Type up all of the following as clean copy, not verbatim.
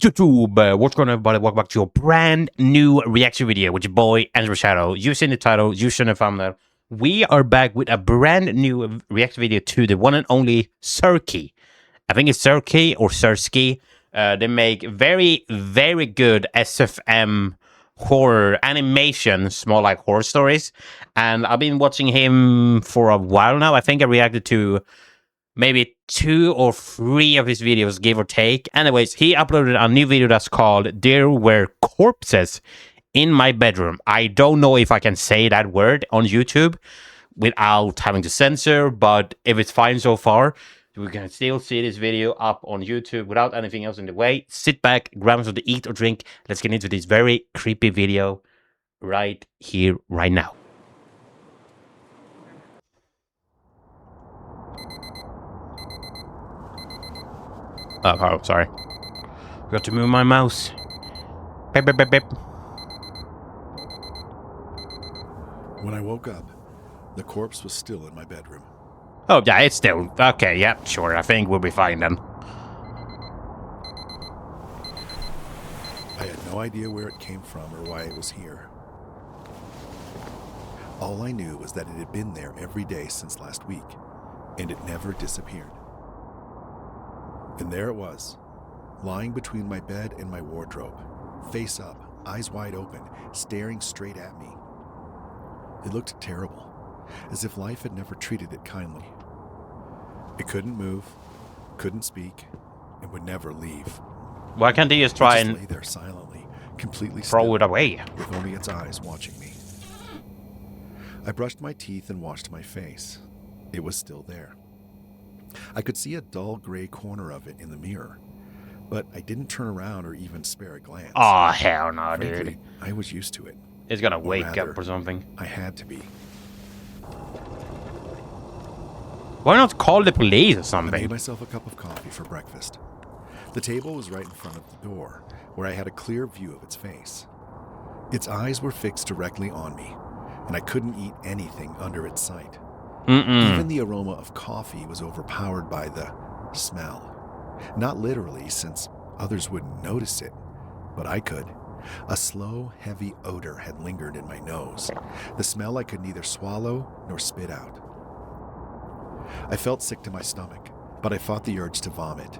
YouTube, what's going on, everybody? Welcome back to a brand new reaction video with your boy EndSpawnShadow. You've seen the title, you've seen the thumbnail. We are back with a brand new reaction video to the one and only Surky. I think it's Surky or Sursky. They make very, very good SFM horror animations, more like horror stories. And I've been watching him for a while now. I think I reacted to maybe 2 or 3 of his videos, give or take. Anyways, he uploaded a new video that's called There Were Corpses in My Bedroom. I don't know if I can say that word on YouTube without having to censor, but if it's fine so far, we can still see this video up on YouTube without anything else in the way. Sit back, grab something to eat or drink. Let's get into this very creepy video right here, right now. Oh, sorry. Got to move my mouse. Beep, beep, beep, beep. When I woke up, the corpse was still in my bedroom. Oh, yeah, it's still... Okay, yeah, sure. I think we'll be fine then. I had no idea where it came from or why it was here. All I knew was that it had been there every day since last week, and it never disappeared. And there it was, lying between my bed and my wardrobe, face up, eyes wide open, staring straight at me. It looked terrible, as if life had never treated it kindly. It couldn't move, couldn't speak, and would never leave. Why can't they just try It and lay there silently, completely throw still, it away? with only its eyes watching me. I brushed my teeth and washed my face. It was still there. I could see a dull gray corner of it in the mirror, but I didn't turn around or even spare a glance. Oh, hell no, Frankly, dude. I was used to it. It's gonna Or wake rather, up or something. I had to be. Why not call the police or I made something? myself a cup of coffee for breakfast. The table was right in front of the door, where I had a clear view of its face. Its eyes were fixed directly on me, and I couldn't eat anything under its sight. Even the aroma of coffee was overpowered by the smell. Not literally, since others wouldn't notice it, but I could. A slow, heavy odor had lingered in my nose, the smell I could neither swallow nor spit out. I felt sick to my stomach, but I fought the urge to vomit.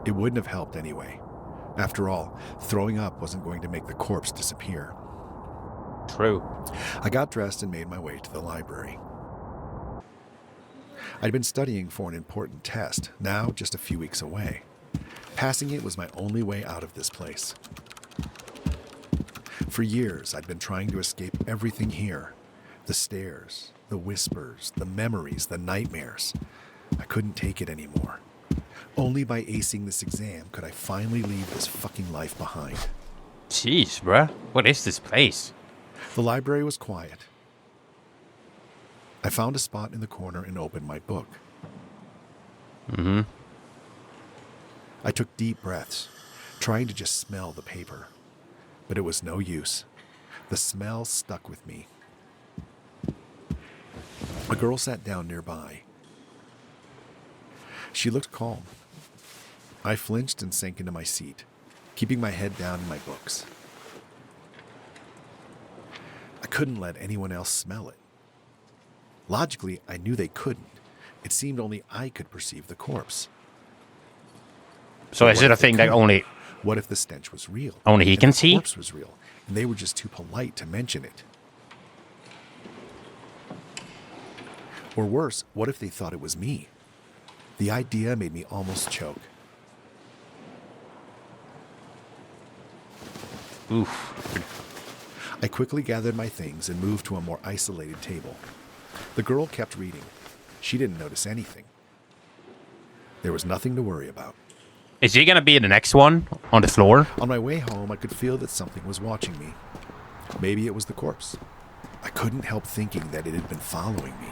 It wouldn't have helped anyway. After all, throwing up wasn't going to make the corpse disappear. True. I got dressed and made my way to the library. I'd been studying for an important test, now just a few weeks away. Passing it was my only way out of this place. For years, I'd been trying to escape everything here. The stairs, the whispers, the memories, the nightmares. I couldn't take it anymore. Only by acing this exam could I finally leave this fucking life behind. Jeez, bruh. What is this place? The library was quiet. I found a spot in the corner and opened my book. I took deep breaths, trying to just smell the paper. But it was no use. The smell stuck with me. A girl sat down nearby. She looked calm. I flinched and sank into my seat, keeping my head down in my books. I couldn't let anyone else smell it. Logically, I knew they couldn't. It seemed only I could perceive the corpse. So is it a thing that only What if the stench was real? Only he And can the see? corpse was real, and they were just too polite to mention it. Or worse, what if they thought it was me? The idea made me almost choke. Oof. I quickly gathered my things and moved to a more isolated table. The girl kept reading. She didn't notice anything. There was nothing to worry about. Is he gonna be the next one on the floor? On my way home, I could feel that something was watching me. Maybe it was the corpse. I couldn't help thinking that it had been following me.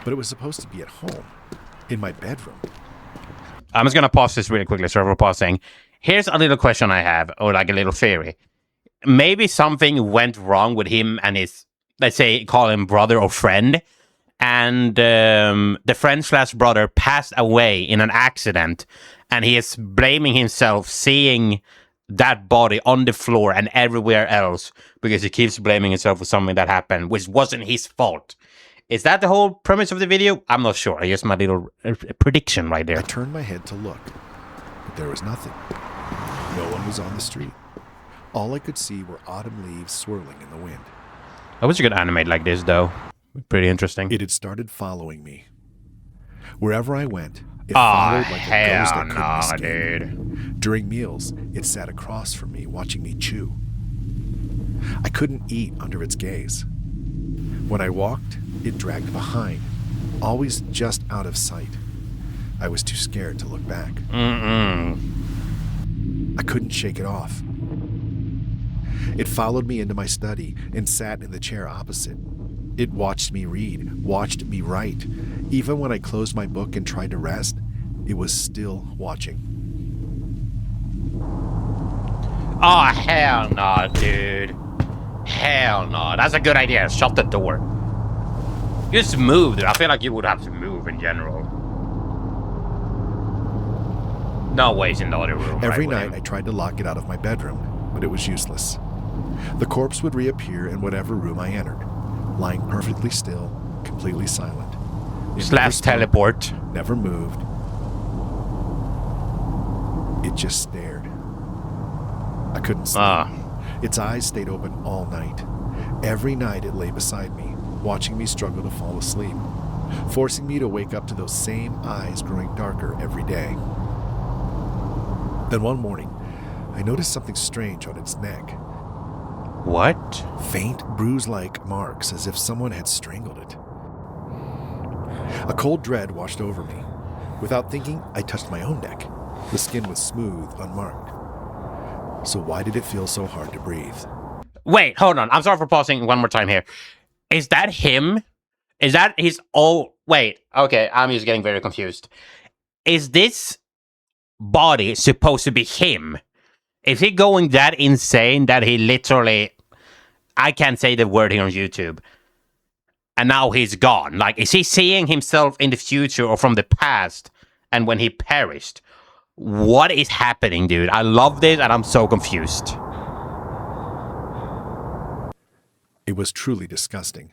But it was supposed to be at home, in my bedroom. I'm just gonna pause this really quickly, so we're pausing. Here's a little question I have, or like a little theory. Maybe something went wrong with him and his, let's say, call him brother or friend, and the friend slash brother passed away in an accident, and he is blaming himself, seeing that body on the floor and everywhere else, because he keeps blaming himself for something that happened, which wasn't his fault. Is that the whole premise of the video? I'm not sure. I guess my little prediction right there. I turned my head to look, but there was nothing. No one was on the street. All I could see were autumn leaves swirling in the wind. I wish you could animate like this, though. Pretty interesting. It had started following me. Wherever I went, it followed like a ghost I couldn't escape. Dude. During meals, it sat across from me, watching me chew. I couldn't eat under its gaze. When I walked, it dragged behind, always just out of sight. I was too scared to look back. I couldn't shake it off. It followed me into my study and sat in the chair opposite. It watched me read, watched me write. Even when I closed my book and tried to rest, it was still watching. Oh, hell no, dude. Hell no. That's a good idea. Shut the door. Just move, dude. I feel like you would have to move in general. No ways in the other room. Every night I tried to lock it out of my bedroom, but it was useless. The corpse would reappear in whatever room I entered, lying perfectly still, completely silent. Slash teleport. Never moved. It just stared. I couldn't sleep. Its eyes stayed open all night. Every night it lay beside me, watching me struggle to fall asleep, forcing me to wake up to those same eyes growing darker every day. Then one morning, I noticed something strange on its neck. What? Faint, bruise-like marks, as if someone had strangled it. A cold dread washed over me. Without thinking, I touched my own neck. The skin was smooth, unmarked. So why did it feel so hard to breathe? Wait, hold on. I'm sorry for pausing one more time here. Is that him? Is that his old... Wait, okay, I'm just getting very confused. Is this body supposed to be him? Is he going that insane that he literally... I can't say the word here on YouTube. And now he's gone. Like, is he seeing himself in the future or from the past and when he perished? What is happening, dude? I love this and I'm so confused. It was truly disgusting.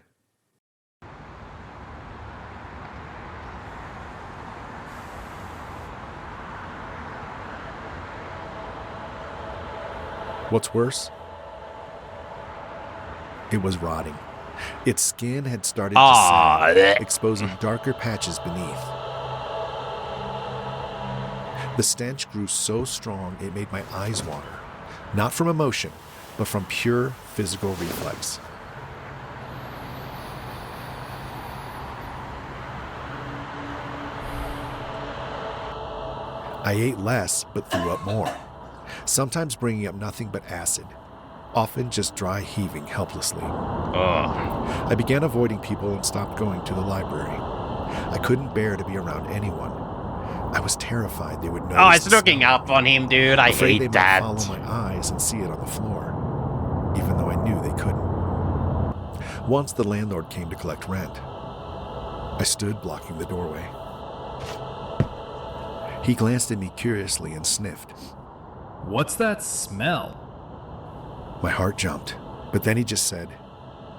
What's worse? It was rotting. Its skin had started to sag, exposing darker patches beneath. The stench grew so strong it made my eyes water, not from emotion, but from pure physical reflex. I ate less, but threw up more, sometimes bringing up nothing but acid, often just dry heaving helplessly. I began avoiding people and stopped going to the library. I couldn't bear to be around anyone. I was terrified they would notice. Oh, it's looking up on him, dude. I Afraid hate they that. might follow my eyes and see it on the floor, even though I knew they couldn't. Once the landlord came to collect rent. I stood blocking the doorway. He glanced at me curiously and sniffed. What's that smell? My heart jumped, but then he just said,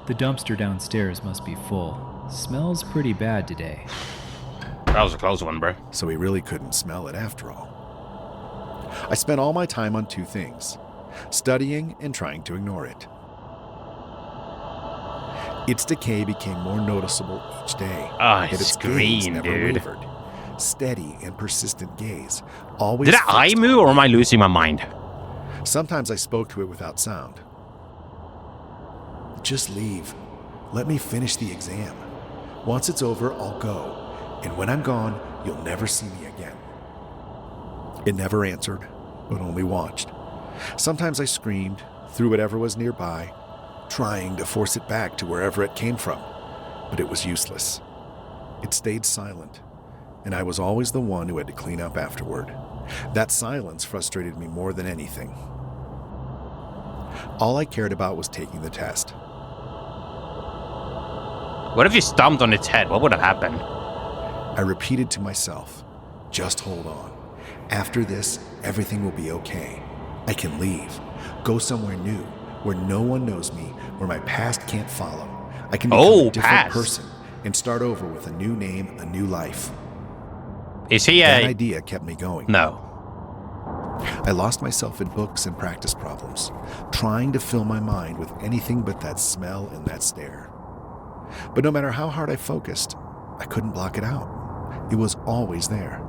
The dumpster downstairs must be full. Smells pretty bad today. That was a close one, bro. So he really couldn't smell it after all. I spent all my time on two things, studying and trying to ignore it. Its decay became more noticeable each day. Ah, yet its gaze scream, never dude. wavered. Steady and persistent gaze, always. Did I fixed move on or am me. I losing my mind? Sometimes I spoke to it without sound. Just leave. Let me finish the exam. Once it's over, I'll go. And when I'm gone, you'll never see me again. It never answered, but only watched. Sometimes I screamed, threw whatever was nearby, trying to force it back to wherever it came from. But it was useless. It stayed silent, and I was always the one who had to clean up afterward. That silence frustrated me more than anything. All I cared about was taking the test. What if you stomped on its head? What would have happened? I repeated to myself, just hold on. After this, everything will be okay. I can leave, go somewhere new, where no one knows me, where my past can't follow. I can become a different person and start over with a new name, a new life. Is he That idea kept me going. No. I lost myself in books and practice problems, trying to fill my mind with anything but that smell and that stare. But no matter how hard I focused, I couldn't block it out. It was always there.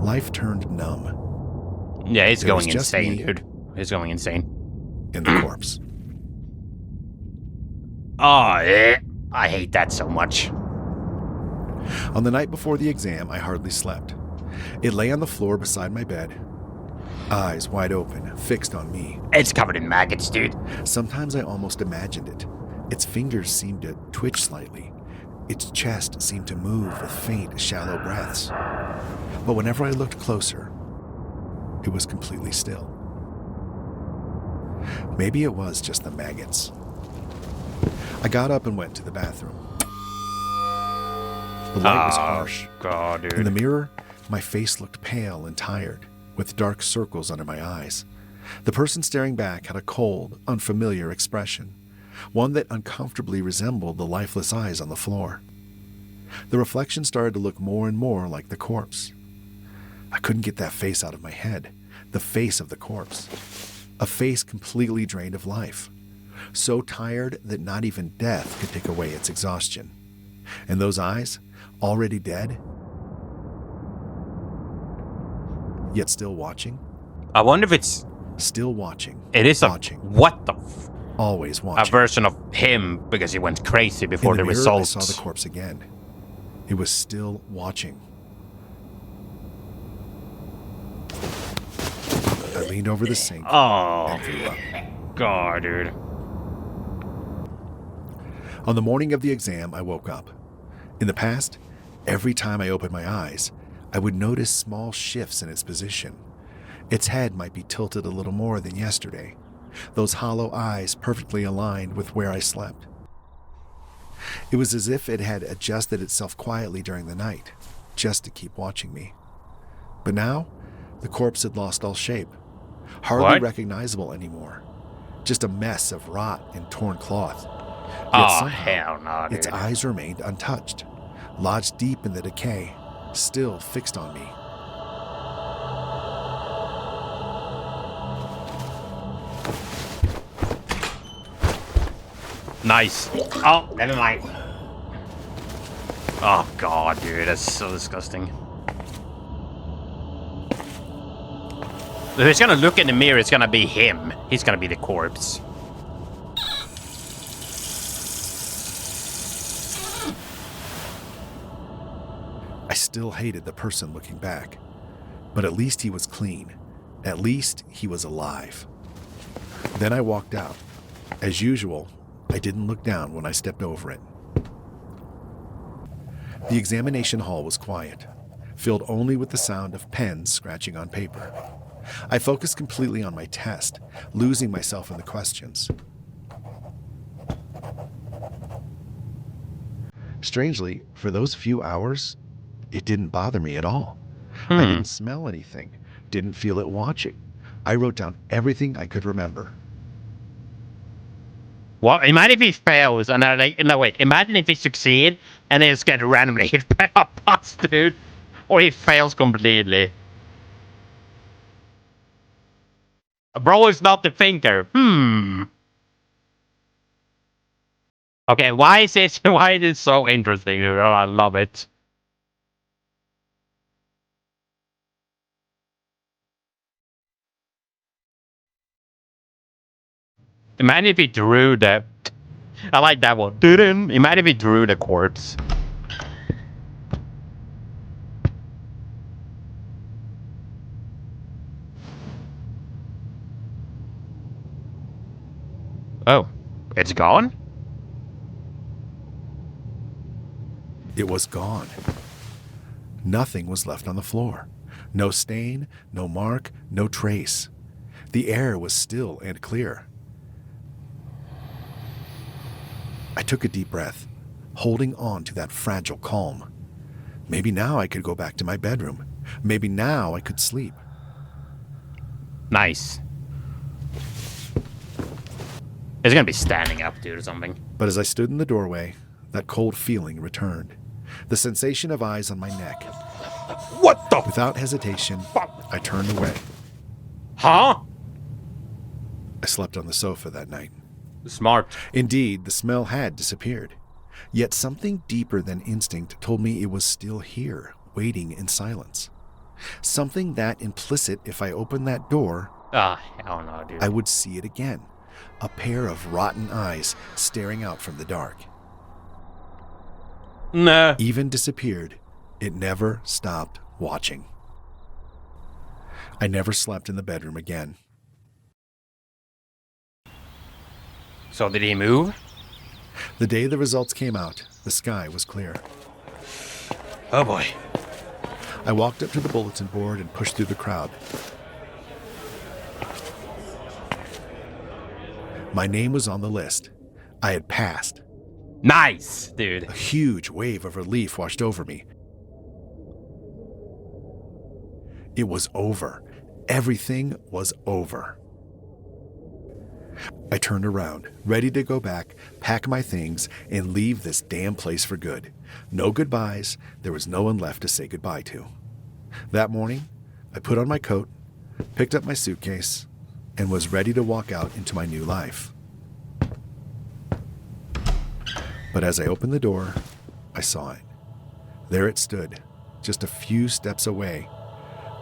Life turned numb. Yeah, he's There was going just insane, me dude. He's going insane. and the corpse. Oh, yeah. I hate that so much. On the night before the exam, I hardly slept. It lay on the floor beside my bed, eyes wide open, fixed on me. It's covered in maggots, dude. Sometimes I almost imagined it. Its fingers seemed to twitch slightly. Its chest seemed to move with faint, shallow breaths. But whenever I looked closer, it was completely still. Maybe it was just the maggots. I got up and went to the bathroom. The light was harsh. God, dude. In the mirror, my face looked pale and tired, with dark circles under my eyes. The person staring back had a cold, unfamiliar expression, one that uncomfortably resembled the lifeless eyes on the floor. The reflection started to look more and more like the corpse. I couldn't get that face out of my head, the face of the corpse. A face completely drained of life, so tired that not even death could take away its exhaustion. And those eyes, already dead, yet still watching. I wonder if it's... Still watching. It is watching. What the... Always A watching. version of him, because he went crazy before In the mirror, results. I saw the corpse again. It was still watching. I leaned over the sink Oh, and threw up. God, dude. On the morning of the exam, I woke up. In the past, every time I opened my eyes, I would notice small shifts in its position. Its head might be tilted a little more than yesterday, those hollow eyes perfectly aligned with where I slept. It was as if it had adjusted itself quietly during the night, just to keep watching me. But now, the corpse had lost all shape, hardly recognizable anymore. Just a mess of rot and torn cloth. Yet somehow, hell no, dude. its eyes remained untouched, lodged deep in the decay, still fixed on me. Nice. Oh, never mind. Oh, God, dude. That's so disgusting. If he's gonna look in the mirror, it's gonna be him. He's gonna be the corpse. I still hated the person looking back, but at least he was clean. At least he was alive. Then I walked out. As usual, I didn't look down when I stepped over it. The examination hall was quiet, filled only with the sound of pens scratching on paper. I focused completely on my test, losing myself in the questions. Strangely, for those few hours, it didn't bother me at all. I didn't smell anything, didn't feel it watching. I wrote down everything I could remember. Well, imagine if he fails, and then, like, no, wait. Imagine if he succeeds, and then it's get randomly hit by a bus, dude. Or he fails completely. Bro is not the thinker. Okay, why is it so interesting, dude? Oh, I love it. Imagine if he drew the... I like that one. Imagine if he drew the corpse. Oh, it's gone? It was gone. Nothing was left on the floor. No stain, no mark, no trace. The air was still and clear. I took a deep breath, holding on to that fragile calm. Maybe now I could go back to my bedroom, Maybe now I could sleep. Nice. It's gonna be standing up, dude, or something. But as I stood in the doorway, that cold feeling returned. The sensation of eyes on my neck. What the Without hesitation, I turned away. Huh? I slept on the sofa that night. Smart. Indeed, the smell had disappeared. Yet something deeper than instinct told me it was still here, waiting in silence. Something that implicit if I opened that door, Ah, hell no, dude. I would see it again. A pair of rotten eyes staring out from the dark. Nah. Even disappeared, it never stopped watching. I never slept in the bedroom again. So did he move? The day the results came out, the sky was clear. Oh boy. I walked up to the bulletin board and pushed through the crowd. My name was on the list. I had passed. Nice, dude. A huge wave of relief washed over me. It was over. Everything was over. I turned around, ready to go back, pack my things, and leave this damn place for good. No goodbyes. There was no one left to say goodbye to. That morning, I put on my coat, picked up my suitcase, and was ready to walk out into my new life. But as I opened the door, I saw it. There it stood, just a few steps away,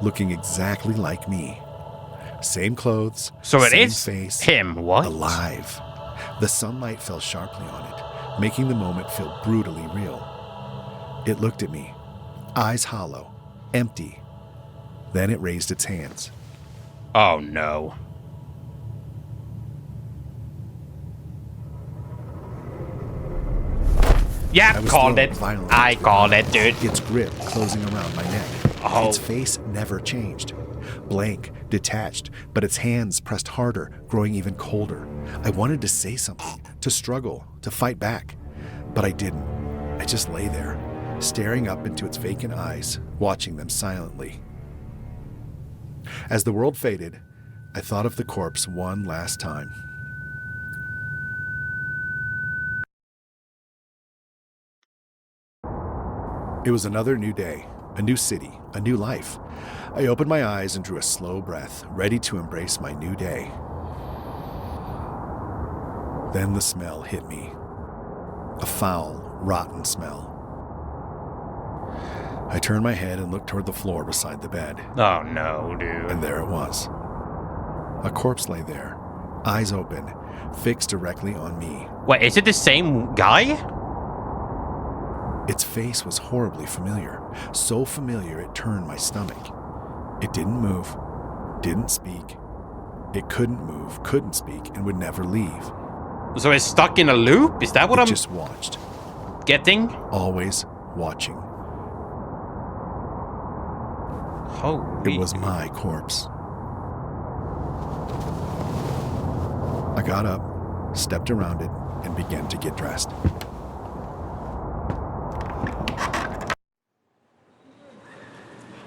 looking exactly like me. Same clothes, So it same is face, him. What? alive. The sunlight fell sharply on it, making the moment feel brutally real. It looked at me, eyes hollow, empty. Then it raised its hands. Oh no. Yeah, I was called thrown it. violently I to the called ground, it, dude. Its grip closing around my neck. Oh. Its face never changed. Blank, detached, but its hands pressed harder, growing even colder. I wanted to say something, to struggle, to fight back. But I didn't. I just lay there, staring up into its vacant eyes, watching them silently. As the world faded, I thought of the corpse one last time. It was another new day, a new city, a new life. I opened my eyes and drew a slow breath, ready to embrace my new day. Then the smell hit me. A foul, rotten smell. I turned my head and looked toward the floor beside the bed, Oh no, dude. and there it was. A corpse lay there, eyes open, fixed directly on me. Wait, is it the same guy? Its face was horribly familiar, so familiar it turned my stomach. It didn't move, didn't speak. It couldn't move, couldn't speak, and would never leave. So it's stuck in a loop? Is that what It I'm just watched, getting? always watching. Holy. It was my corpse. I got up, stepped around it, and began to get dressed.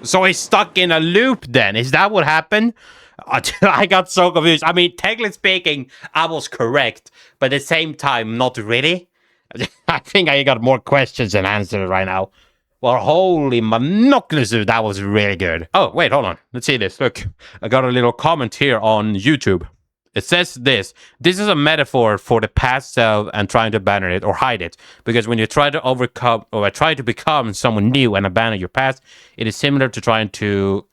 So he's stuck in a loop then? Is that what happened? I got so confused. I mean, technically speaking, I was correct, but at the same time, not really. I think I got more questions than answers right now. Well, holy monoculous, dude, that was really good. Oh, wait, hold on. Let's see this. Look, I got a little comment here on YouTube. It says this. This is a metaphor for the past self and trying to abandon it or hide it. Because when you try to overcome or try to become someone new and abandon your past, it is similar to trying to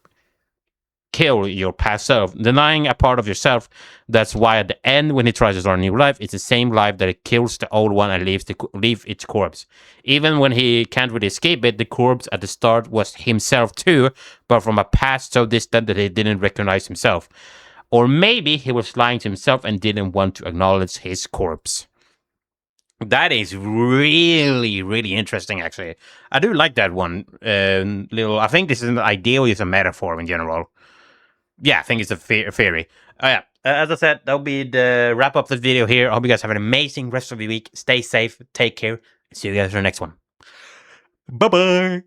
kill your past self, denying a part of yourself. That's why at the end, when he tries to start a new life, it's the same life that it kills the old one and leaves its corpse. Even when he can't really escape it, the corpse at the start was himself too, but from a past so distant that he didn't recognize himself. Or maybe he was lying to himself and didn't want to acknowledge his corpse. That is really, really interesting, actually. I do like that one. I think this is an ideally is a metaphor in general. Yeah, I think it's a theory. Yeah, as I said, that'll be the wrap up of the video here. I hope you guys have an amazing rest of the week. Stay safe, take care, and see you guys for the next one. Bye-bye.